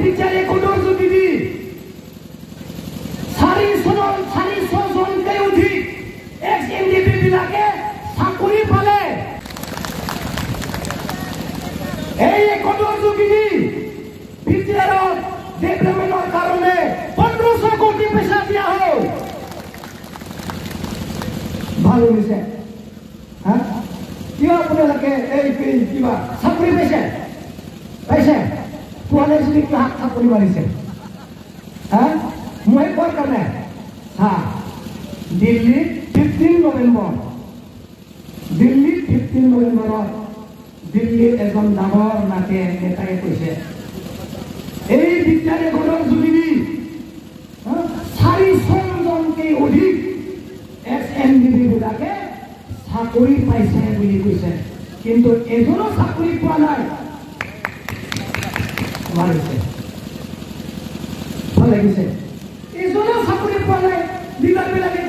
বিচাৰে কোনৰ যোগেদি 400জনকৈ অধিক ex-NDP বিলাকে চাকৰি পালে। এই কোনৰ যোগেদি বিচাৰৰ ডেভেলপমেণ্টৰ কাৰণে 1500 কোটি পইচা দিয়া হ'ল। ভাল হৈছে হা? কিয় আপোনালোকে এই কিবা চাকৰি পাইছে পোৱালে যদি কি হাত চাকৰি মাৰিছে হা? মই কোৱাৰ কাৰণে হা দিল্লীত 15 নৱেম্বৰত দিল্লীৰ এজন ডাঙৰ নেতাই কৈছে এই বিদ্যালয়খনৰ যোগেদি 400জনকৈ অধিক ex-NDP বিলাকে চাকৰি পাইছে বুলি কৈছে, কিন্তু এজনো চাকৰি পোৱা নাই। মাৰিছে ভাল লাগিছে, এজনো চাকৰি পোৱা নাই। লিডাৰবিলাকে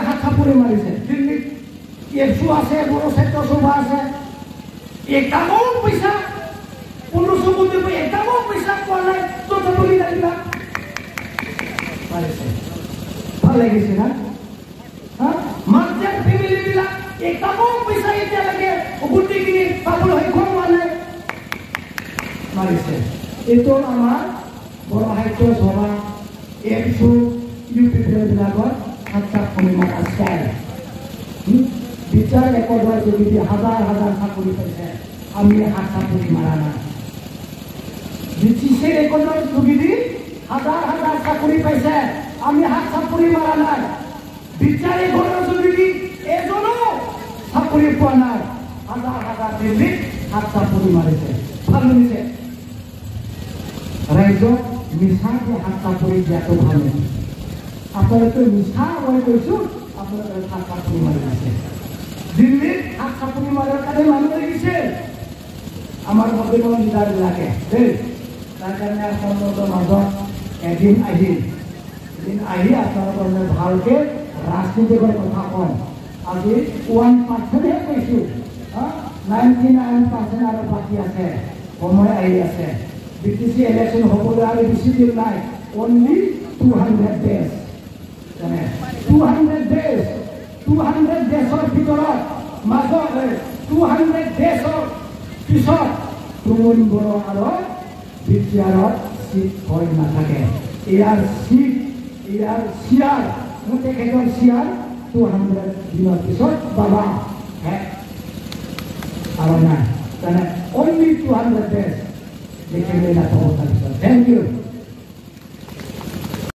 হাত চাপৰি মাৰিছে। দিল্লীত এফচু আছে, বড়ো ছাত্ৰ সভা আছে, এটাও পইচা 1500 কোটি এটাও পইচা পোৱা নাই। তথাপি লিডাৰবিলাক মাৰিছে। ভাল লাগিছে না? মাৰ্চেণ্ট ফেমিলি বিলাক এটাও পইচা এতিয়ালৈকে গোটেইখিনি পাবলৈ সক্ষম হোৱা নাই, মাৰিছে। এইটো আমাৰ বড়ো সাহিত্য সভা এফচু ইউপিপিএল বিলাকৰ হাত মাৰা ষ্টাইল। বিচাৰ ৰেকৰ্ডৰ যোগেদি হাজাৰ চাকৰি পাইছে, আমি হাত চাকৰি মাৰা নাই। বিচিচি ৰেকৰ্ডৰ যোগেদি হাজাৰ চাকৰি পাইছে, আমি হাত চাকৰি মাৰা নাই। বিচাৰ ৰেকৰ্ডৰ যোগেদি এজনো চাকৰি পোৱা নাই, হাজাৰ দিল্লীত হাত চাকৰি মাৰিছে। ভাল শুনিছে? ৰাইজক মিছাকে হাত চাকৰি দিয়াটো ভাল নহয়। আপোনালোকে মিছা মই কৈছোঁ, আপোনালোকে হাত চাকৰি মাৰি আছে। দিল্লীত হাত চাকৰি মাৰাৰ কাৰণে মানুহ লাগিছে আমাৰ বৰ্তমান লিডাৰবিলাকে দেই। তাৰ কাৰণে আপোনালোকৰ মাজত এদিন আহি আপোনালোকৰ ভালকে ৰাজনীতিৰ কথা কম। আজি 1%হে কৈছোঁ, 99% আৰু বাকী আছে, সময় আহি আছে। বিটিচি ইলেকশ্যন হ'বলৈ আৰু বেছি দিন নাই, অনলি 200 days। 200 daysৰ ভিতৰত মাজত 200 daysৰ পিছত তুমুল বড়ো আৰু বিটিআৰত চিট হৈ নাথাকে। ইয়াৰ চিয়াৰ তেখেতৰ চিয়াৰ 200 দিনৰ পিছত বাবা আৰু নাই। অনলি 200 days দেখিলে নাথাকিব। Thank U.